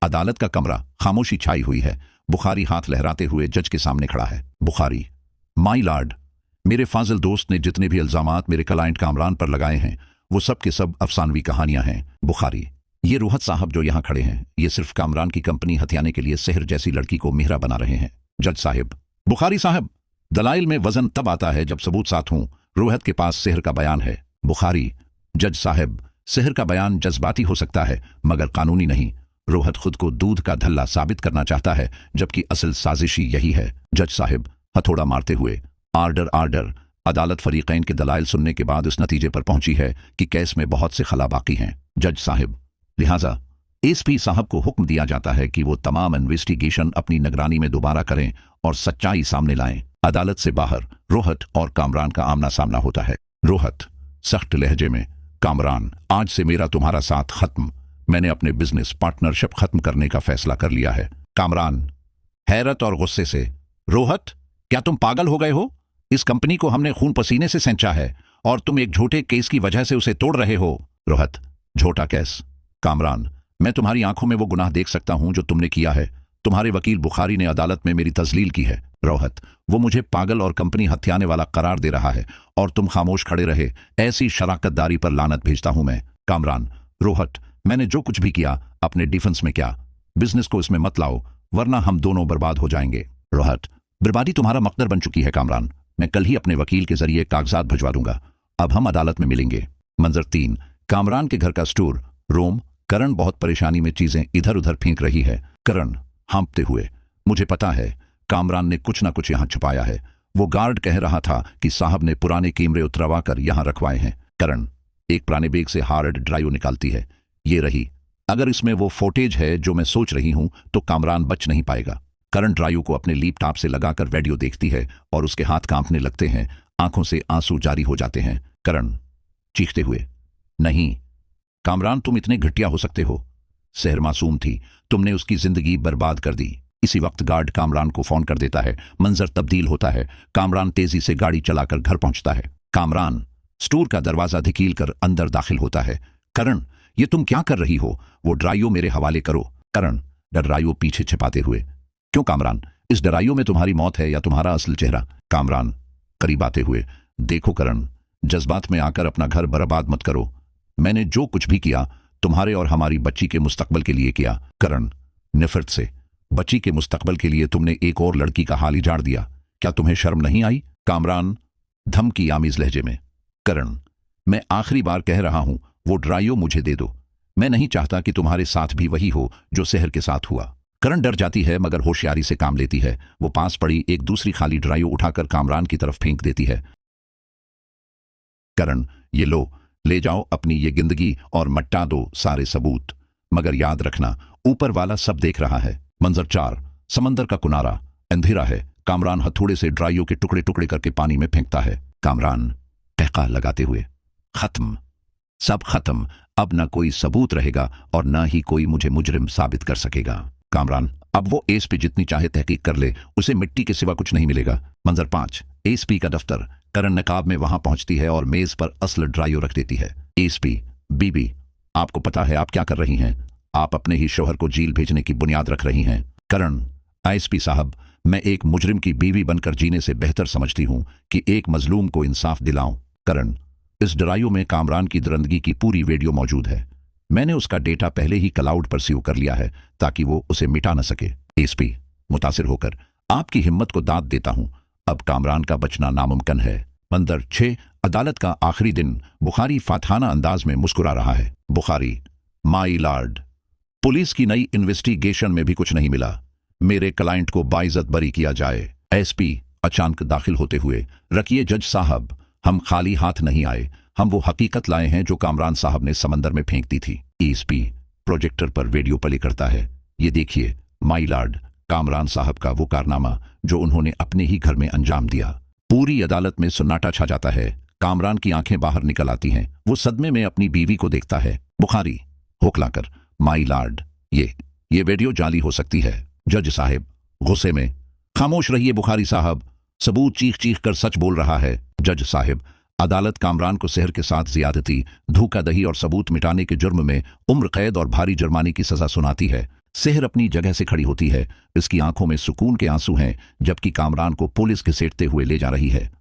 अदालत का कमरा खामोशी छाई हुई है। बुखारी हाथ लहराते हुए जज के सामने खड़ा है। बुखारी, माई लॉर्ड, मेरे फाजिल दोस्त ने जितने भी इल्जामात मेरे क्लाइंट कामरान पर लगाए हैं वो सब के सब अफसानवी कहानियां हैं। बुखारी, ये रोहत साहब जो यहाँ खड़े हैं ये सिर्फ कामरान की कंपनी हथियाने के लिए सेहर जैसी लड़की को मेहरा बना रहे हैं। जज साहिब, बुखारी साहब, दलाइल में वजन तब आता है जब सबूत साथ हों। रोहत के पास सेहर का बयान है। बुखारी, जज साहब, सेहर का बयान जज्बाती हो सकता है मगर कानूनी नहीं। रोहत खुद को दूध का धल्ला साबित करना चाहता है जबकि असल साजिशी यही है। जज साहिब हथौड़ा मारते हुए, आर्डर आर्डर। अदालत फरीकैन के दलाइल सुनने के बाद इस नतीजे पर पहुंची है कि केस में बहुत से खला बाकी हैं। जज साहिब, लिहाजा एसपी साहब को हुक्म दिया जाता है कि वो तमाम इन्वेस्टिगेशन अपनी निगरानी में दोबारा करें और सच्चाई सामने लाएं। अदालत से बाहर रोहत और कामरान का आमना सामना होता है। रोहत सख्त लहजे में, कामरान, आज से मेरा तुम्हारा साथ खत्म। मैंने अपने बिजनेस पार्टनरशिप खत्म करने का फैसला कर लिया है। कामरान हैरत और गुस्से से, रोहत, क्या तुम पागल हो गए हो? इस कंपनी को हमने खून पसीने से सेंचा है और तुम एक झूठे केस की वजह से उसे तोड़ रहे हो। रोहत, झूठा केस? कामरान, मैं तुम्हारी आंखों में वो गुनाह देख सकता हूं जो तुमने किया है। तुम्हारे वकील बुखारी ने अदालत में मेरी तजलील की है। रोहत, वो मुझे पागल और कंपनी हत्याने वाला करार दे रहा है और तुम खामोश खड़े रहे। ऐसी शराकतदारी पर लानत भेजता हूं मैं। कामरान, रोहत, मैंने जो कुछ भी किया अपने डिफेंस में किया। बिजनेस को इसमें मत लाओ वरना हम दोनों बर्बाद हो जाएंगे। रोहत, बर्बादी तुम्हारा मकदर बन चुकी है कामरान। मैं कल ही अपने वकील के जरिए कागजात भिजवा दूंगा। अब हम अदालत में मिलेंगे। मंजर 3, कामरान के घर का स्टोर, रोम। करण बहुत परेशानी में चीजें इधर उधर फेंक रही है। करण हाँपते हुए, मुझे पता है कामरान ने कुछ ना कुछ यहां छुपाया है। वो गार्ड कह रहा था कि साहब ने पुराने कैमरे उतरवा कर यहां रखवाए हैं। करण एक पुराने बैग से हार्ड ड्राइव निकालती है। ये रही। अगर इसमें वो फुटेज है जो मैं सोच रही हूं तो कामरान बच नहीं पाएगा। करण ड्राइव को अपने लैपटॉप से लगाकर वीडियो देखती है और उसके हाथ कांपने लगते हैं, आंखों से आंसू जारी हो जाते हैं। करण चीखते हुए, नहीं कामरान, तुम इतने घटिया हो सकते हो? सेहर मासूम थी, तुमने उसकी जिंदगी बर्बाद कर दी। इसी वक्त गार्ड कामरान को फोन कर देता है। मंजर तब्दील होता है। कामरान तेजी से गाड़ी चलाकर घर पहुंचता है। कामरान स्टोर का दरवाजा धकील कर अंदर दाखिल होता है। करण, ये तुम क्या कर रही हो? वो ड्राइयो मेरे हवाले करो। करण ड्राइयो पीछे छिपाते हुए, क्यों कामरान, इस ड्राइयो में तुम्हारी मौत है या तुम्हारा असल चेहरा? कामरान करीब आते हुए, देखो करण, जज्बात में आकर अपना घर बर्बाद मत करो। मैंने जो कुछ भी किया तुम्हारे और हमारी बच्ची के मुस्तकबल के लिए किया। करण निफरत से, बच्ची के मुस्तकबल के लिए तुमने एक और लड़की का हाल उजाड़ दिया। क्या तुम्हें शर्म नहीं आई? कामरान धमकी आमीज लहजे में, करण, मैं आखिरी बार कह रहा हूं वो ड्राइयो मुझे दे दो। मैं नहीं चाहता कि तुम्हारे साथ भी वही हो जो सेहर के साथ हुआ। करण डर जाती है मगर होशियारी से काम लेती है। वो पास पड़ी एक दूसरी खाली ड्राइयो उठाकर कामरान की तरफ फेंक देती है। करण, ये लो, ले जाओ अपनी ये जिंदगी और मट्टा दो सारे सबूत। मगर याद रखना ऊपर वाला सब देख रहा है। मंजर 4, समंदर का किनारा, अंधेरा है। कामरान हथौड़े से ड्राइयो के टुकड़े टुकड़े करके पानी में फेंकता है। कामरान टहका लगाते हुए, खत्म, सब खत्म। अब न कोई सबूत रहेगा और न ही कोई मुझे मुजरिम साबित कर सकेगा। कामरान, अब वो एसपी जितनी चाहे तहकीक कर ले, उसे मिट्टी के सिवा कुछ नहीं मिलेगा। मंजर 5, एसपी का दफ्तर। करण नकाब में वहां पहुंचती है और मेज पर असल ड्राइयो रख देती है। एसपी, बीबी, आपको पता है आप क्या कर रही हैं? आप अपने ही शौहर को जेल भेजने की बुनियाद रख रही हैं। करण, एसपी साहब, मैं एक मुजरिम की बीवी बनकर जीने से बेहतर समझती हूं कि एक मजलूम को इंसाफ दिलाऊं। करण, इस ड्राइयो में कामरान की दरंदगी की पूरी वीडियो मौजूद है। मैंने उसका डेटा पहले ही क्लाउड पर सेव कर लिया है ताकि वो उसे मिटा न सके। एसपी मुतासिर होकर, आपकी हिम्मत को दाद देता हूं। अब कामरान का बचना नामुमकिन है। मंजर 6, अदालत का आखिरी दिन। बुखारी फातहाना अंदाज में मुस्कुरा रहा है। बुखारी, माई लॉर्ड, पुलिस की नई इन्वेस्टिगेशन में भी कुछ नहीं मिला। मेरे क्लाइंट को बाइज्जत बरी किया जाए। एसपी अचानक दाखिल होते हुए, रखिए जज साहब, हम खाली हाथ नहीं आए। हम वो हकीकत लाए हैं जो कामरान साहब ने समंदर में फेंक दी थी। एसपी प्रोजेक्टर पर वीडियो प्ले करता है। ये देखिए माई लॉर्ड, कामरान साहब का वो कारनामा जो उन्होंने अपने ही घर में अंजाम दिया। पूरी अदालत में सन्नाटा छा जाता है। कामरान की आंखें बाहर निकल आती हैं। वो सदमे में अपनी बीवी को देखता है। बुखारी होकलाकर, माई लॉर्ड, ये वीडियो जाली हो सकती है। जज साहब गुस्से में, खामोश रहिए बुखारी साहब, सबूत चीख चीख कर सच बोल रहा है। जज साहब, अदालत कामरान को सेहर के साथ ज्यादती, धोखाधड़ी और सबूत मिटाने के जुर्म में उम्र कैद और भारी जुर्माने की सजा सुनाती है। सेहर अपनी जगह से खड़ी होती है। इसकी आंखों में सुकून के आंसू हैं, जबकि कामरान को पुलिस घसीटते हुए ले जा रही है।